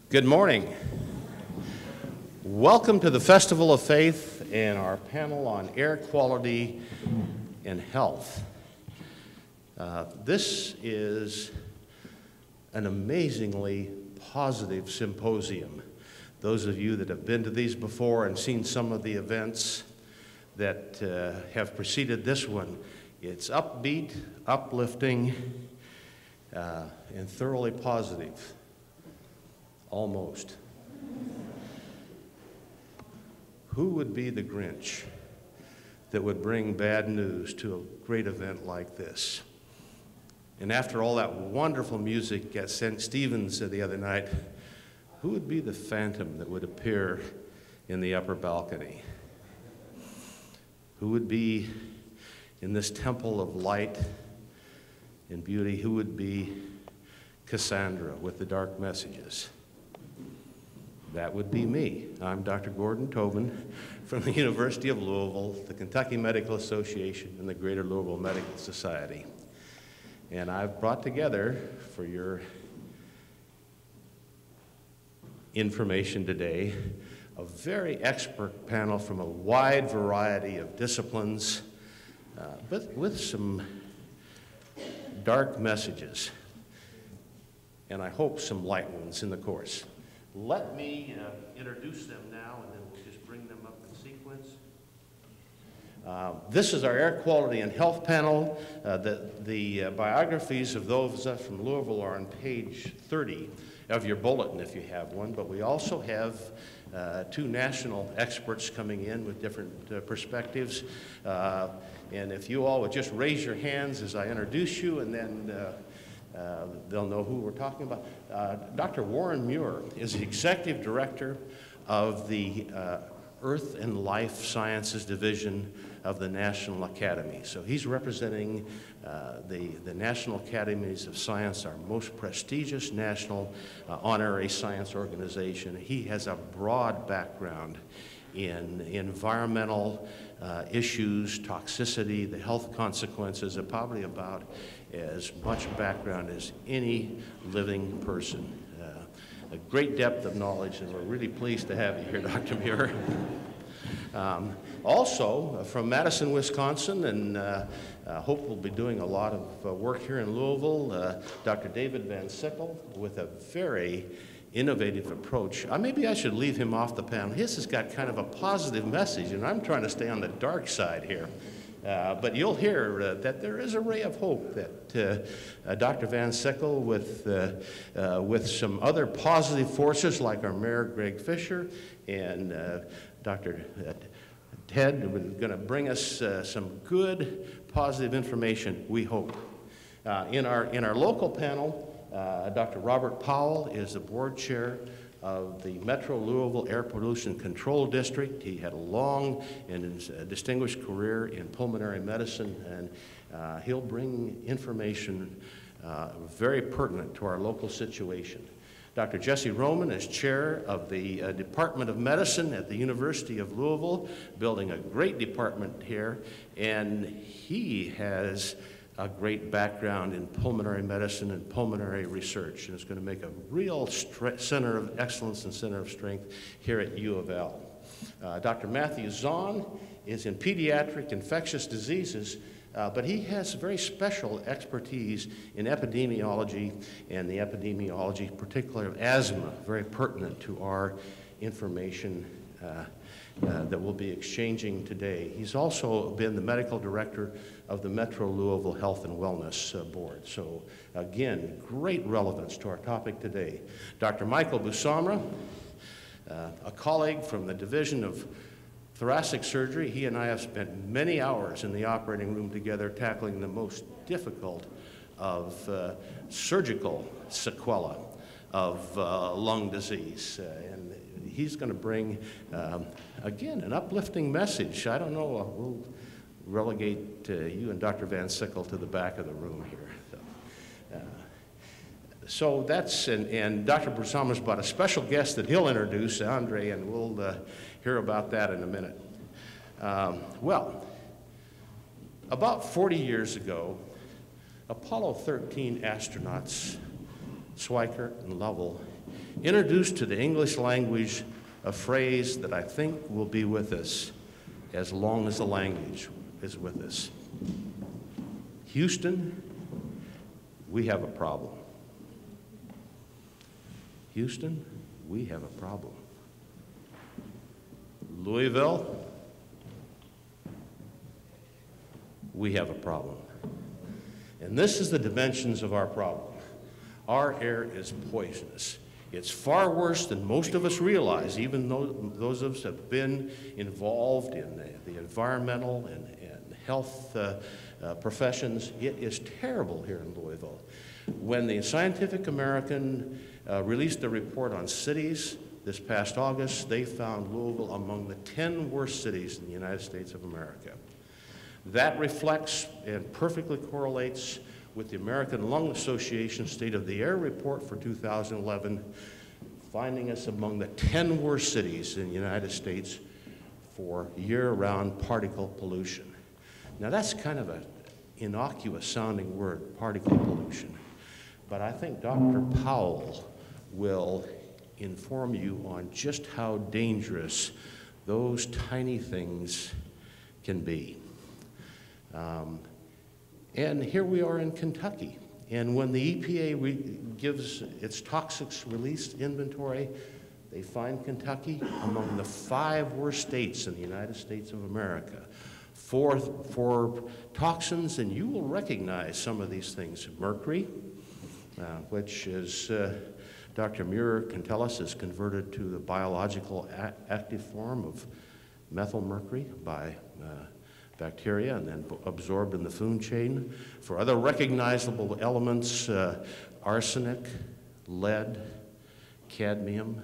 Good morning. Welcome to the Festival of Faith and our panel on air quality and health. This is an amazingly positive symposium. Those of you that have been to these before and seen some of the events that have preceded this one, it's upbeat, uplifting, and thoroughly positive. Almost. Who would be the Grinch that would bring bad news to a great event like this? And after all that wonderful music at St. Stephen's the other night, who would be the phantom that would appear in the upper balcony? Who would be in this temple of light and beauty? Who would be Cassandra with the dark messages? That would be me. I'm Dr. Gordon Tobin from the University of Louisville, the Kentucky Medical Association, and the Greater Louisville Medical Society. And I've brought together for your information today a very expert panel from a wide variety of disciplines, but with some dark messages, and I hope some light ones in the course. Let me introduce them now, and then we'll just bring them up in sequence. This is our air quality and health panel. The biographies of those of us from Louisville are on page 30 of your bulletin if you have one, but we also have two national experts coming in with different perspectives. And if you all would just raise your hands as I introduce you, and then they'll know who we're talking about. Dr. Warren Muir is the Executive Director of the Earth and Life Sciences Division of the National Academy. So he's representing the National Academies of Science, our most prestigious national honorary science organization. He has a broad background in environmental issues, toxicity, the health consequences, and probably about as much background as any living person. A great depth of knowledge, and we're really pleased to have you here, Dr. Muir. Also, from Madison, Wisconsin, and hope we'll be doing a lot of work here in Louisville, Dr. David Van Sickle with a very innovative approach. Maybe I should leave him off the panel. His has got kind of a positive message, and I'm trying to stay on the dark side here. But you'll hear that there is a ray of hope that Dr. Van Sickle with some other positive forces like our Mayor Greg Fisher and Dr. Ted are going to bring us some good positive information, we hope. In our local panel, Dr. Robert Powell is the board chair of the Metro Louisville Air Pollution Control District. He had a long and distinguished career in pulmonary medicine, and he'll bring information very pertinent to our local situation. Dr. Jesse Roman is chair of the Department of Medicine at the University of Louisville, building a great department here, and he has a great background in pulmonary medicine and pulmonary research, and is going to make a real center of excellence and center of strength here at U of L. Dr. Matthew Zahn is in pediatric infectious diseases, but he has very special expertise in epidemiology, and the epidemiology, particularly of asthma, very pertinent to our information that we'll be exchanging today. He's also been the medical director of the Metro Louisville Health and Wellness Board. So again, great relevance to our topic today. Dr. Michael Busamra, a colleague from the Division of Thoracic Surgery. He and I have spent many hours in the operating room together tackling the most difficult of surgical sequelae of lung disease. And he's going to bring, again, an uplifting message. I don't know, we'll relegate you and Dr. Van Sickle to the back of the room here. So that's, and Dr. Busamra's brought a special guest that he'll introduce, Andre, and we'll hear about that in a minute. Well, about 40 years ago, Apollo 13 astronauts, Schweikert and Lovell, introduced to the English language a phrase that I think will be with us as long as the language is with us. Houston, we have a problem. Houston, we have a problem. Louisville, we have a problem. And this is the dimensions of our problem. Our air is poisonous. It's far worse than most of us realize, even though those of us have been involved in the environmental and health professions. It is terrible here in Louisville. When the Scientific American released a report on cities this past August, they found Louisville among the 10 worst cities in the United States of America. That reflects and perfectly correlates with the American Lung Association State of the Air report for 2011, finding us among the 10 worst cities in the United States for year-round particle pollution. Now that's kind of an innocuous sounding word, particle pollution, but I think Dr. Powell will inform you on just how dangerous those tiny things can be. And here we are in Kentucky, and when the EPA gives its toxics release inventory, they find Kentucky among the 5 worst states in the United States of America for toxins, and you will recognize some of these things. Mercury, which is, Dr. Muir can tell us, is converted to the biological active form of methylmercury by bacteria and then absorbed in the food chain. For other recognizable elements, arsenic, lead, cadmium.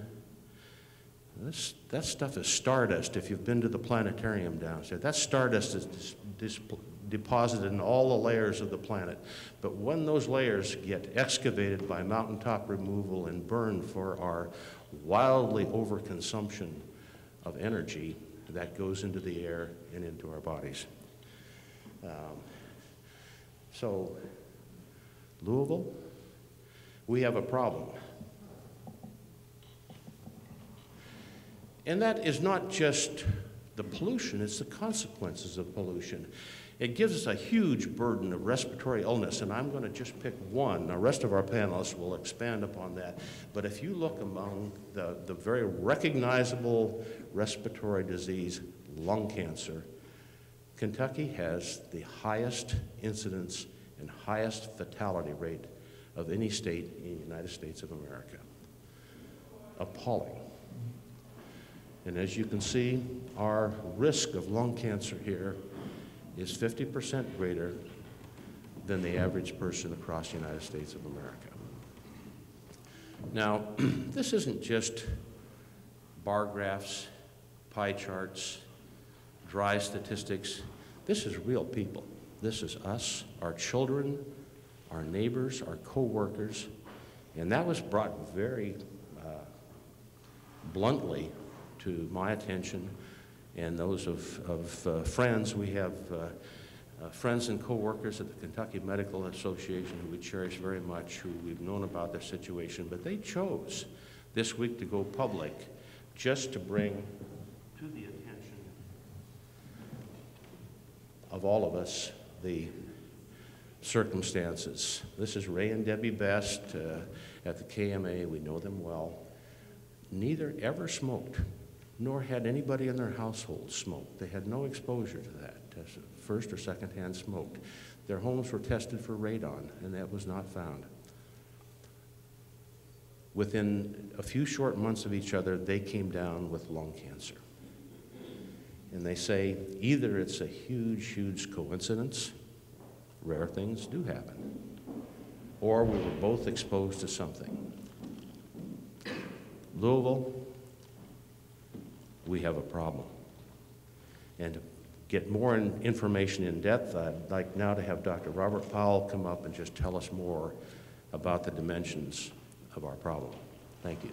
That stuff is stardust if you've been to the planetarium downstairs. That stardust is deposited in all the layers of the planet. But when those layers get excavated by mountaintop removal and burned for our wildly overconsumption of energy, that goes into the air and into our bodies. So, Louisville, we have a problem. And that is not just the pollution, it's the consequences of pollution. It gives us a huge burden of respiratory illness, and I'm going to just pick one. The rest of our panelists will expand upon that. But if you look among the very recognizable respiratory disease, lung cancer, Kentucky has the highest incidence and highest fatality rate of any state in the United States of America. Appalling. And as you can see, our risk of lung cancer here is 50% greater than the average person across the United States of America. Now, this isn't just bar graphs, pie charts, dry statistics. This is real people. This is us, our children, our neighbors, our co-workers, and that was brought very bluntly to my attention and those of friends. We have friends and co-workers at the Kentucky Medical Association who we cherish very much, who we've known about their situation, but they chose this week to go public just to bring to the attention of all of us the circumstances. This is Ray and Debbie Best at the KMA. We know them well. Neither ever smoked, nor had anybody in their household smoked. They had no exposure to that, first or second-hand smoked. Their homes were tested for radon, and that was not found. Within a few short months of each other, they came down with lung cancer. And they say either it's a huge, huge coincidence, rare things do happen, or we were both exposed to something. Louisville, we have a problem. And to get more information in depth, I'd like now to have Dr. Robert Powell come up and just tell us more about the dimensions of our problem. Thank you.